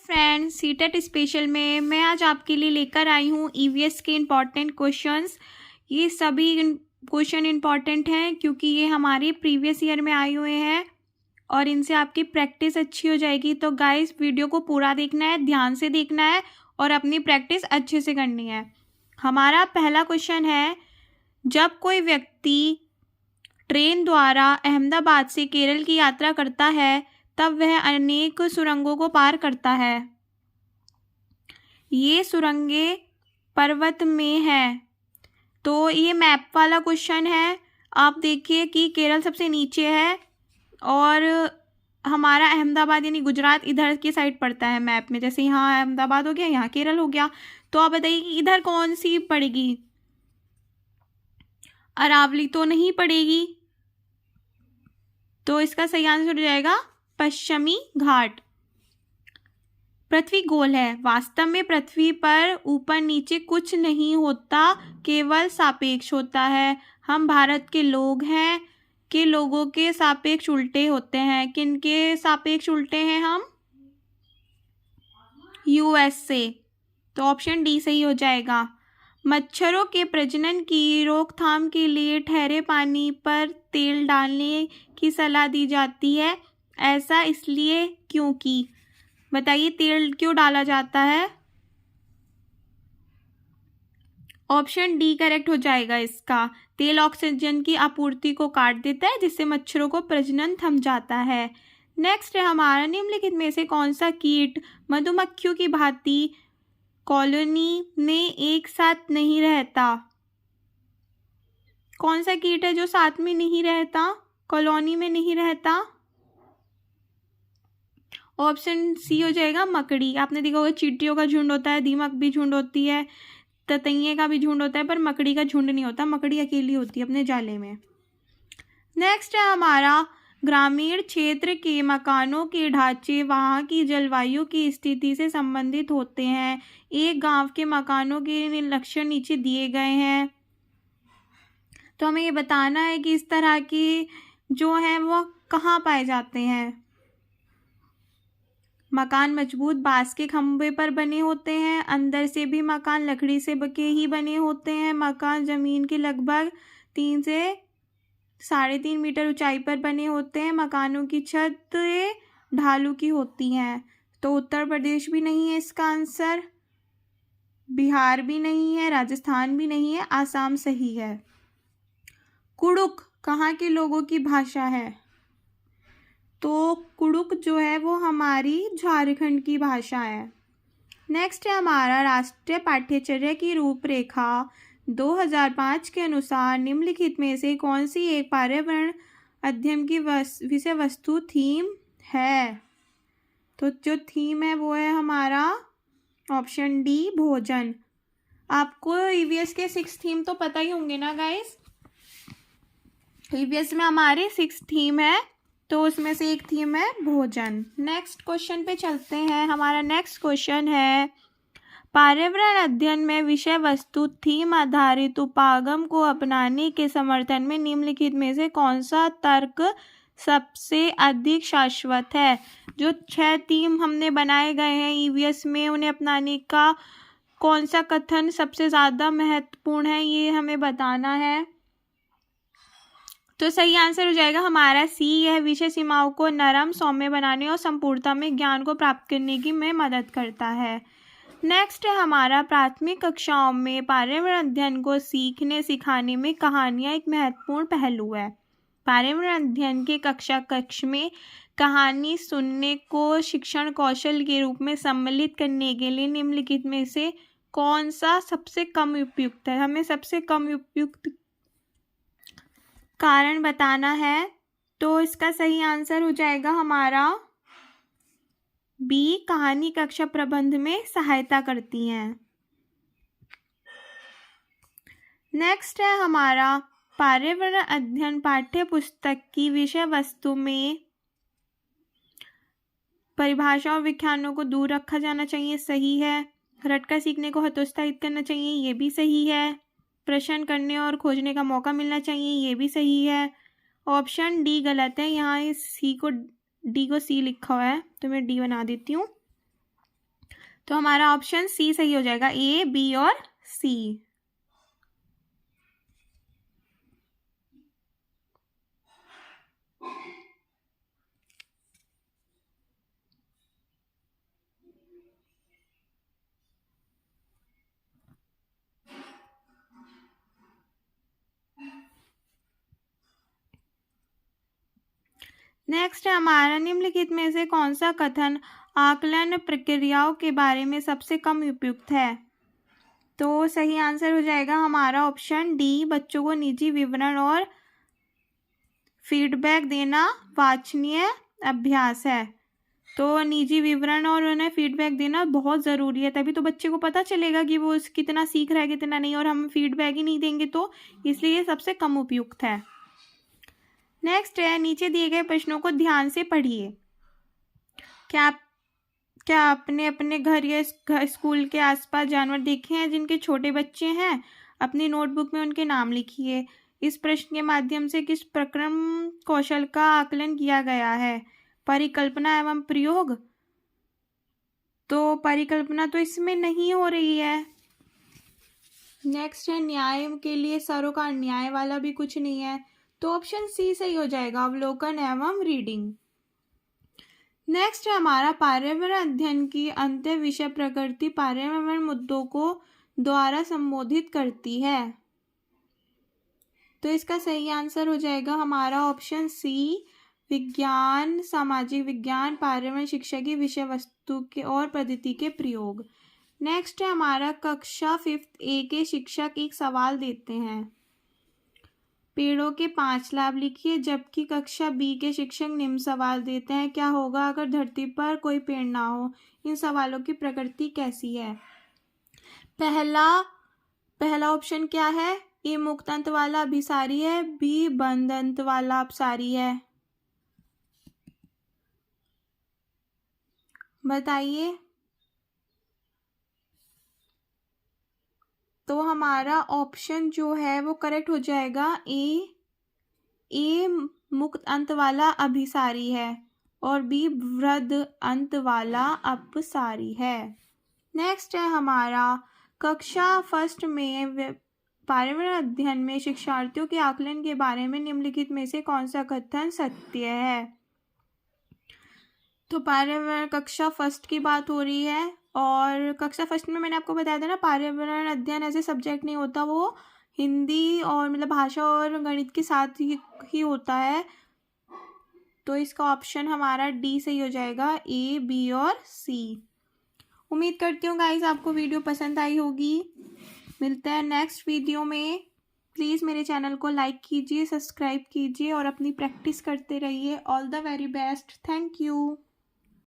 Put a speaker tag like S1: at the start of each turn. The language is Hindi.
S1: फ्रेंड्स, सीटेट स्पेशल में मैं आज आपके लिए लेकर आई हूँ ईवीएस के इम्पॉर्टेंट क्वेश्चंस। ये सभी क्वेश्चन इम्पॉर्टेंट हैं क्योंकि ये हमारे प्रीवियस ईयर में आए हुए हैं और इनसे आपकी प्रैक्टिस अच्छी हो जाएगी। तो गाइस, वीडियो को पूरा देखना है, ध्यान से देखना है और अपनी प्रैक्टिस अच्छे से करनी है। हमारा पहला क्वेश्चन है, जब कोई व्यक्ति ट्रेन द्वारा अहमदाबाद से केरल की यात्रा करता है तब वह अनेक सुरंगों को पार करता है। ये सुरंगें पर्वत में है। तो ये मैप वाला क्वेश्चन है। आप देखिए कि केरल सबसे नीचे है और हमारा अहमदाबाद यानी गुजरात इधर की साइड पड़ता है मैप में। जैसे यहाँ अहमदाबाद हो गया, यहाँ केरल हो गया। तो आप बताइए कि इधर कौन सी पड़ेगी? अरावली तो नहीं पड़ेगी, तो इसका सही आंसर हो जाएगा पश्चिमी घाट। पृथ्वी गोल है। वास्तव में पृथ्वी पर ऊपर नीचे कुछ नहीं होता, केवल सापेक्ष होता है। हम भारत के लोग हैं कि लोगों के सापेक्ष उल्टे होते हैं। किनके सापेक्ष उल्टे हैं हम? यूएस से। तो ऑप्शन डी सही हो जाएगा। मच्छरों के प्रजनन की रोकथाम के लिए ठहरे पानी पर तेल डालने की सलाह दी जाती है। ऐसा इसलिए क्योंकि, बताइए तेल क्यों डाला जाता है? ऑप्शन डी करेक्ट हो जाएगा इसका। तेल ऑक्सीजन की आपूर्ति को काट देता है जिससे मच्छरों को प्रजनन थम जाता है। नेक्स्ट है हमारा, निम्नलिखित में से कौन सा कीट मधुमक्खियों की भांति कॉलोनी में एक साथ नहीं रहता? कौन सा कीट है जो साथ में नहीं रहता, कॉलोनी में नहीं रहता? ऑप्शन सी हो जाएगा मकड़ी। आपने देखा होगा चींटियों का झुंड होता है, दीमक भी झुंड होती है, ततैये का भी झुंड होता है, पर मकड़ी का झुंड नहीं होता। मकड़ी अकेली होती है अपने जाले में। नेक्स्ट है हमारा, ग्रामीण क्षेत्र के मकानों के ढांचे वहाँ की जलवायु की स्थिति से संबंधित होते हैं। एक गांव के मकानों के लक्षण नीचे दिए गए हैं। तो हमें ये बताना है कि इस तरह के जो हैं वो कहाँ पाए जाते हैं। मकान मजबूत बांस के खंभे पर बने होते हैं। अंदर से भी मकान लकड़ी से के ही बने होते हैं। मकान जमीन के लगभग 3 से 3.5 मीटर ऊंचाई पर बने होते हैं। मकानों की छत ढालू की होती हैं। तो उत्तर प्रदेश भी नहीं है इसका आंसर, बिहार भी नहीं है, राजस्थान भी नहीं है, आसाम सही है। कुड़ुक कहाँ के लोगों की भाषा है? तो कुड़ुक जो है वो हमारी झारखंड की भाषा है। नेक्स्ट है हमारा, राष्ट्रीय पाठ्यचर्या की रूपरेखा 2005 के अनुसार निम्नलिखित में से कौन सी एक पर्यावरण अध्ययन की विषय वस्तु थीम है? तो जो थीम है वो है हमारा ऑप्शन डी भोजन। आपको ईवीएस के 6 थीम तो पता ही होंगे ना गाइस। ईवीएस में हमारी 6 थीम है, तो उसमें से एक थीम है भोजन। नेक्स्ट क्वेश्चन पे चलते हैं। हमारा नेक्स्ट क्वेश्चन है, पर्यावरण अध्ययन में विषय वस्तु थीम आधारित उपागम को अपनाने के समर्थन में निम्नलिखित में से कौन सा तर्क सबसे अधिक शाश्वत है? जो 6 थीम हमने बनाए गए हैं ईवीएस में, उन्हें अपनाने का कौन सा कथन सबसे ज़्यादा महत्वपूर्ण है, ये हमें बताना है। तो सही आंसर हो जाएगा हमारा सी। यह विषय सीमाओं को नरम सौम्य बनाने और संपूर्णता में ज्ञान को प्राप्त करने की में मदद करता है। नेक्स्ट है हमारा, प्राथमिक कक्षाओं में पर्यावरण अध्ययन को सीखने सिखाने में कहानियाँ एक महत्वपूर्ण पहलू है। पर्यावरण अध्ययन के कक्ष में कहानी सुनने को शिक्षण कौशल के रूप में सम्मिलित करने के लिए निम्नलिखित में से कौन सा सबसे कम उपयुक्त है? हमें सबसे कम उपयुक्त कारण बताना है। तो इसका सही आंसर हो जाएगा हमारा बी, कहानी कक्षा प्रबंध में सहायता करती हैं। नेक्स्ट है हमारा, पर्यावरण अध्ययन पाठ्य पुस्तक की विषय वस्तु में परिभाषा और व्याख्यानों को दूर रखा जाना चाहिए, सही है। रटकर सीखने को हतोत्साहित करना चाहिए, ये भी सही है। प्रश्न करने और खोजने का मौका मिलना चाहिए, ये भी सही है। ऑप्शन डी गलत है। यहाँ इस डी को सी लिखा हुआ है तो मैं डी बना देती हूँ। तो हमारा ऑप्शन सी सही हो जाएगा, ए, बी और सी। नेक्स्ट है हमारा, निम्नलिखित में से कौन सा कथन आकलन प्रक्रियाओं के बारे में सबसे कम उपयुक्त है? तो सही आंसर हो जाएगा हमारा ऑप्शन डी, बच्चों को निजी विवरण और फीडबैक देना वांछनीय अभ्यास है। तो निजी विवरण और उन्हें फीडबैक देना बहुत ज़रूरी है, तभी तो बच्चे को पता चलेगा कि वो कितना सीख रहा है कितना नहीं, और हम फीडबैक ही नहीं देंगे तो इसलिए सबसे कम उपयुक्त है। नेक्स्ट है, नीचे दिए गए प्रश्नों को ध्यान से पढ़िए। क्या आपने अपने घर या स्कूल के आसपास जानवर देखे हैं जिनके छोटे बच्चे हैं? अपनी नोटबुक में उनके नाम लिखिए। इस प्रश्न के माध्यम से किस प्रक्रम कौशल का आकलन किया गया है? परिकल्पना एवं प्रयोग। तो परिकल्पना तो इसमें नहीं हो रही है। नेक्स्ट है, न्याय के लिए सरोकार, न्याय वाला भी कुछ नहीं है, तो ऑप्शन सी सही हो जाएगा, अवलोकन एवं रीडिंग। नेक्स्ट है हमारा, पर्यावरण अध्ययन की अंत्य विषय प्रकृति पर्यावरण मुद्दों को द्वारा संबोधित करती है। तो इसका सही आंसर हो जाएगा हमारा ऑप्शन सी, विज्ञान, सामाजिक विज्ञान, पर्यावरण शिक्षा की विषय वस्तु के और पद्धति के प्रयोग। नेक्स्ट है हमारा, कक्षा 5th ए के शिक्षक एक सवाल देते हैं, पेड़ों के 5 लाभ लिखिए, जबकि कक्षा बी के शिक्षक निम्न सवाल देते हैं, क्या होगा अगर धरती पर कोई पेड़ ना हो? इन सवालों की प्रकृति कैसी है? पहला ऑप्शन क्या है? ए मुक्त अंत वाला अभिसारी है, बी बंद अंत वाला अपसारी है। बताइए। तो हमारा ऑप्शन जो है वो करेक्ट हो जाएगा, ए मुक्त अंत वाला अभिसारी है और बी वृद्ध अंत वाला अपसारी है। नेक्स्ट है हमारा, कक्षा 1st में पर्यावरण अध्ययन में शिक्षार्थियों के आकलन के बारे में निम्नलिखित में से कौन सा कथन सत्य है? तो पर्यावरण कक्षा 1st की बात हो रही है, और कक्षा 1st में मैंने आपको बताया था ना, पर्यावरण अध्ययन ऐसे सब्जेक्ट नहीं होता, वो हिंदी और मतलब भाषा और गणित के साथ ही होता है। तो इसका ऑप्शन हमारा डी सही हो जाएगा, ए, बी और सी। उम्मीद करती हूँ गाइस आपको वीडियो पसंद आई होगी। मिलते हैं नेक्स्ट वीडियो में। प्लीज़ मेरे चैनल को लाइक कीजिए, सब्सक्राइब कीजिए और अपनी प्रैक्टिस करते रहिए। All the very best. Thank you.